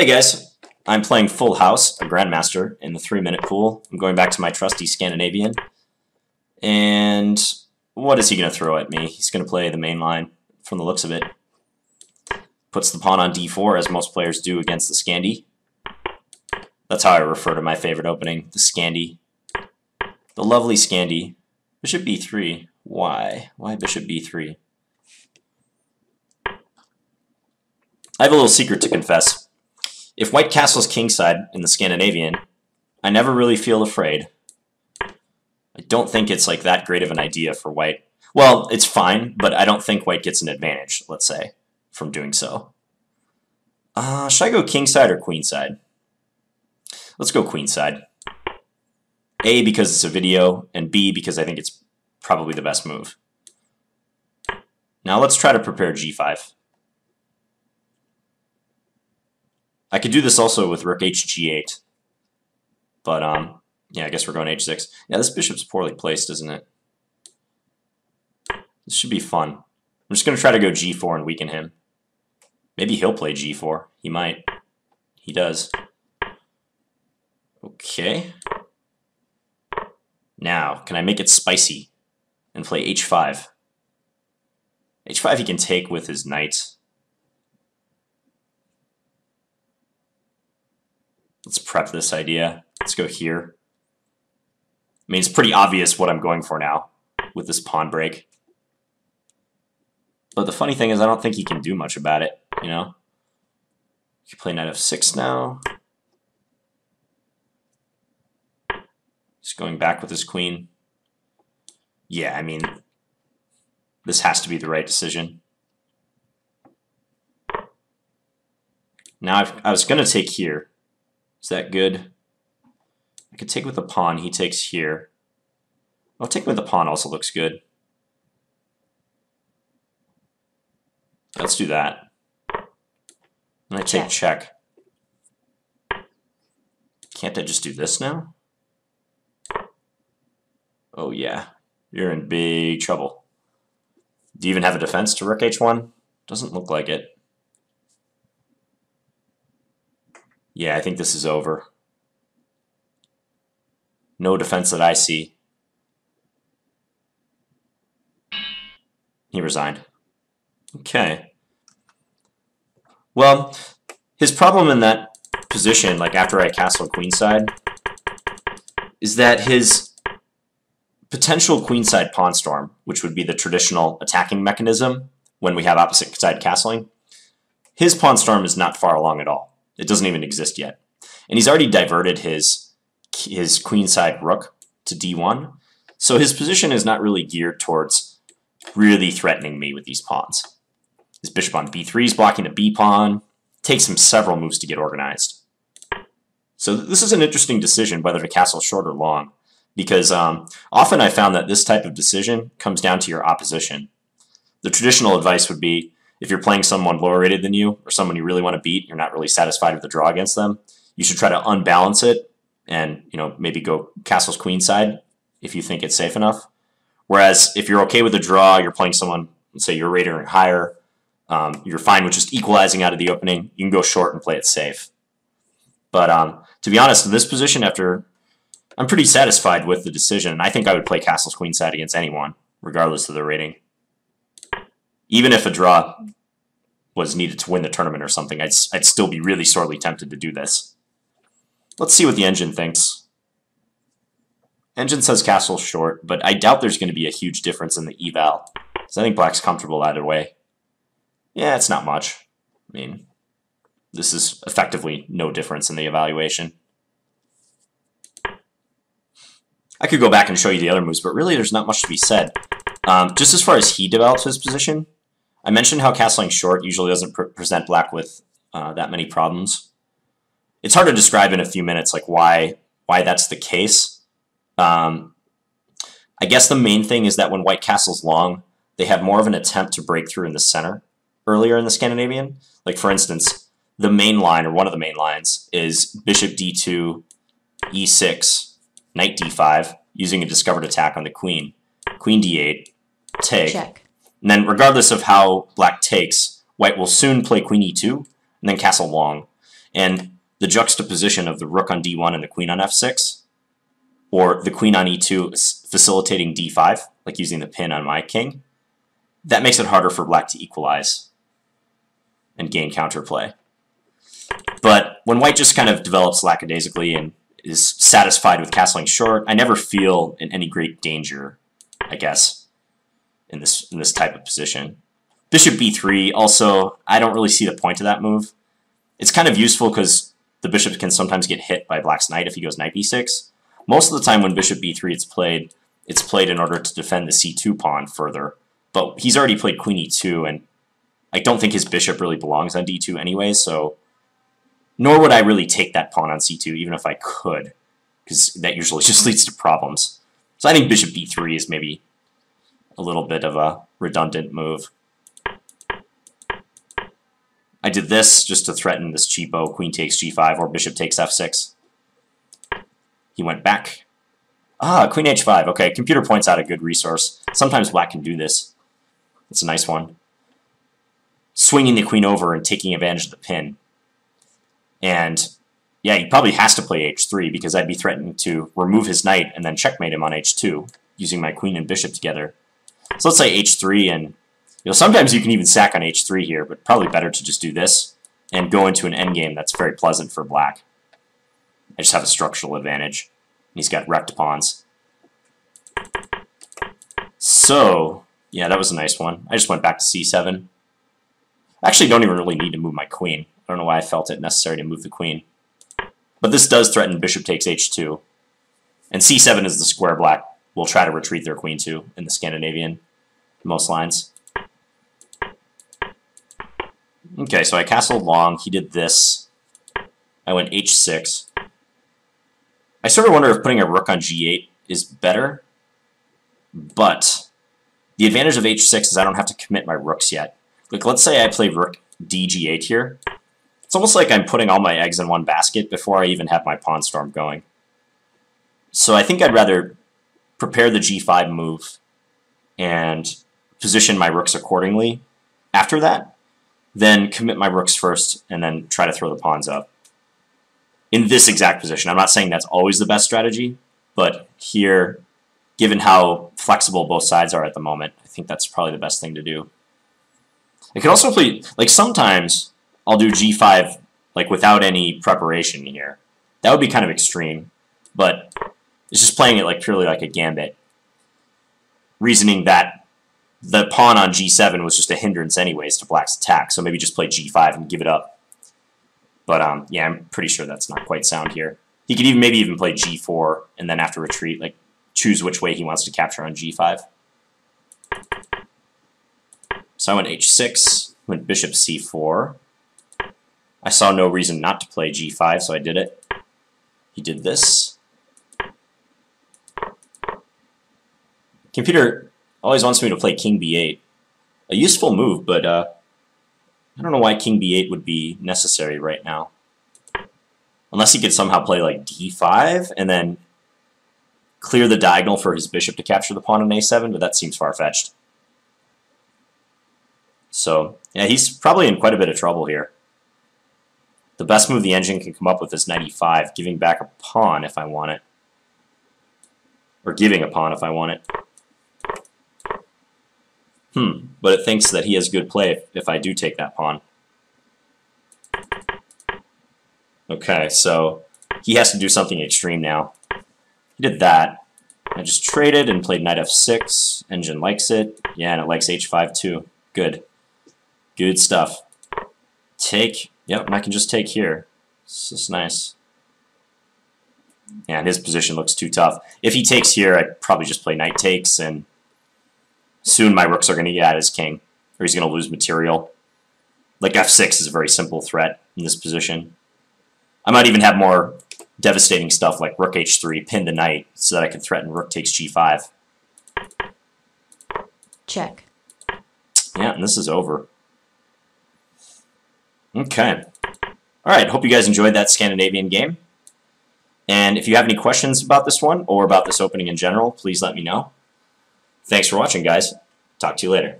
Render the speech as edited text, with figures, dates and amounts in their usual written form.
Hey guys, I'm playing Full House, a Grandmaster, in the 3-minute pool. I'm going back to my trusty Scandinavian. And what is he going to throw at me? He's going to play the main line, from the looks of it. Puts the pawn on d4, as most players do against the Scandi. That's how I refer to my favorite opening, the Scandi. The lovely Scandi. Bishop b3. Why? Why bishop b3? I have a little secret to confess. If white castles kingside in the Scandinavian, I never really feel afraid. I don't think it's like that great of an idea for white. Well, it's fine, but I don't think white gets an advantage, let's say, from doing so. Should I go kingside or queenside? Let's go queenside. A, because it's a video, and B, because I think it's probably the best move. Now let's try to prepare g5. I could do this also with rook hg8, but yeah, I guess we're going h6. Yeah, this bishop's poorly placed, isn't it? This should be fun. I'm just going to try to go g4 and weaken him. Maybe he'll play g4. He might. He does. Okay. Now, can I make it spicy and play h5? h5 he can take with his knight. Let's prep this idea. Let's go here. I mean, it's pretty obvious what I'm going for now with this pawn break. But the funny thing is I don't think he can do much about it, you know? He can play knight f6 now. He's going back with his queen. Yeah, I mean, this has to be the right decision. Now, I was going to take here. Is that good? I could take with the pawn. He takes here. I'll take with the pawn also looks good. Let's do that. And I take check. Can't I just do this now? Oh yeah, you're in big trouble. Do you even have a defense to rook h1? Doesn't look like it. Yeah, I think this is over. No defense that I see. He resigned. Okay. Well, his problem in that position, like after I castle queenside, is that his potential queenside pawn storm, which would be the traditional attacking mechanism when we have opposite side castling, his pawn storm is not far along at all. It doesn't even exist yet. And he's already diverted his queenside rook to d1. So his position is not really geared towards really threatening me with these pawns. His bishop on b3 is blocking the b pawn. Takes him several moves to get organized. So this is an interesting decision whether to castle short or long, because often I found that this type of decision comes down to your opposition. The traditional advice would be, if you're playing someone lower rated than you, or someone you really want to beat, you're not really satisfied with the draw against them, you should try to unbalance it and, you know, maybe go castles queenside if you think it's safe enough. Whereas if you're okay with the draw, you're playing someone, let's say you're rated or higher, you're fine with just equalizing out of the opening, you can go short and play it safe. But to be honest, in this position, I'm pretty satisfied with the decision, and I think I would play castles queenside against anyone, regardless of their rating. Even if a draw was needed to win the tournament or something, I'd still be really sorely tempted to do this. Let's see what the engine thinks. Engine says castle short, but I doubt there's going to be a huge difference in the eval, because I think black's comfortable either way. Yeah, it's not much. I mean, this is effectively no difference in the evaluation. I could go back and show you the other moves, but really there's not much to be said. Just as far as he develops his position, I mentioned how castling short usually doesn't present black with that many problems. It's hard to describe in a few minutes like why that's the case. I guess the main thing is that when white castles long, they have more of an attempt to break through in the center earlier in the Scandinavian. Like for instance, the main line, or one of the main lines, is bishop d2, e6, knight d5, using a discovered attack on the queen. Queen d8, take. Check. And then regardless of how black takes, white will soon play queen e2 and then castle long. And the juxtaposition of the rook on d1 and the queen on f6, or the queen on e2 facilitating d5, like using the pin on my king, that makes it harder for black to equalize and gain counterplay. But when white just kind of develops lackadaisically and is satisfied with castling short, I never feel in any great danger, I guess, in this type of position. Bishop b3, also, I don't really see the point of that move. It's kind of useful because the bishop can sometimes get hit by black's knight if he goes knight b6. Most of the time when bishop b3 it's played in order to defend the c2 pawn further. But he's already played queen e2, and I don't think his bishop really belongs on d2 anyway, so nor would I really take that pawn on c2, even if I could, because that usually just leads to problems. So I think bishop b3 is maybe a little bit of a redundant move. I did this just to threaten this cheapo queen takes g5 or bishop takes f6. He went back. Ah, queen h5. Okay, computer points out a good resource. Sometimes black can do this. It's a nice one. Swinging the queen over and taking advantage of the pin. And yeah, he probably has to play h3 because I'd be threatening to remove his knight and then checkmate him on h2 using my queen and bishop together. So let's say h3, and sometimes you can even sack on h3 here, but probably better to just do this and go into an endgame that's very pleasant for black. I just have a structural advantage. He's got wrecked pawns. So, yeah, that was a nice one. I just went back to c7. I actually don't even really need to move my queen. I don't know why I felt it necessary to move the queen. But this does threaten bishop takes h2. And c7 is the square black will try to retreat their queen to in the Scandinavian, most lines. Okay, so I castled long. He did this. I went h6. I sort of wonder if putting a rook on g8 is better, but the advantage of h6 is I don't have to commit my rooks yet. Like, let's say I play rook dg8 here. It's almost like I'm putting all my eggs in one basket before I even have my pawn storm going. So I think I'd rather prepare the g5 move and position my rooks accordingly after that, then commit my rooks first and then try to throw the pawns up. In this exact position. I'm not saying that's always the best strategy, but here, given how flexible both sides are at the moment, I think that's probably the best thing to do. I could also play, like sometimes I'll do g5 like without any preparation here. That would be kind of extreme, but it's just playing it like purely like a gambit. Reasoning that the pawn on g7 was just a hindrance anyways to black's attack, so maybe just play g5 and give it up. But yeah, I'm pretty sure that's not quite sound here. He could maybe even play g4 and then after retreat, like choose which way he wants to capture on g5. So I went h6, went bishop c4. I saw no reason not to play g5, so I did it. He did this. Computer always wants me to play king b8. A useful move, but I don't know why king b8 would be necessary right now. Unless he could somehow play like d5 and then clear the diagonal for his bishop to capture the pawn on a7, but that seems far-fetched. So, yeah, he's probably in quite a bit of trouble here. The best move the engine can come up with is knight e5, giving back a pawn if I want it. Or giving a pawn if I want it. But it thinks that he has good play if I do take that pawn. Okay, so he has to do something extreme now. He did that. I just traded and played knight f6. Engine likes it. Yeah, and it likes h5 too. Good. Good stuff. Take. Yep, and I can just take here. This is nice. Yeah, and his position looks too tough. If he takes here, I'd probably just play knight takes, and soon my rooks are going to get at his king, or he's going to lose material. Like f6 is a very simple threat in this position. I might even have more devastating stuff like rook h3, pin the knight, so that I can threaten rook takes g5. Check. Yeah, and this is over. Okay. Alright, hope you guys enjoyed that Scandinavian game. And if you have any questions about this one, or about this opening in general, please let me know. Thanks for watching, guys. Talk to you later.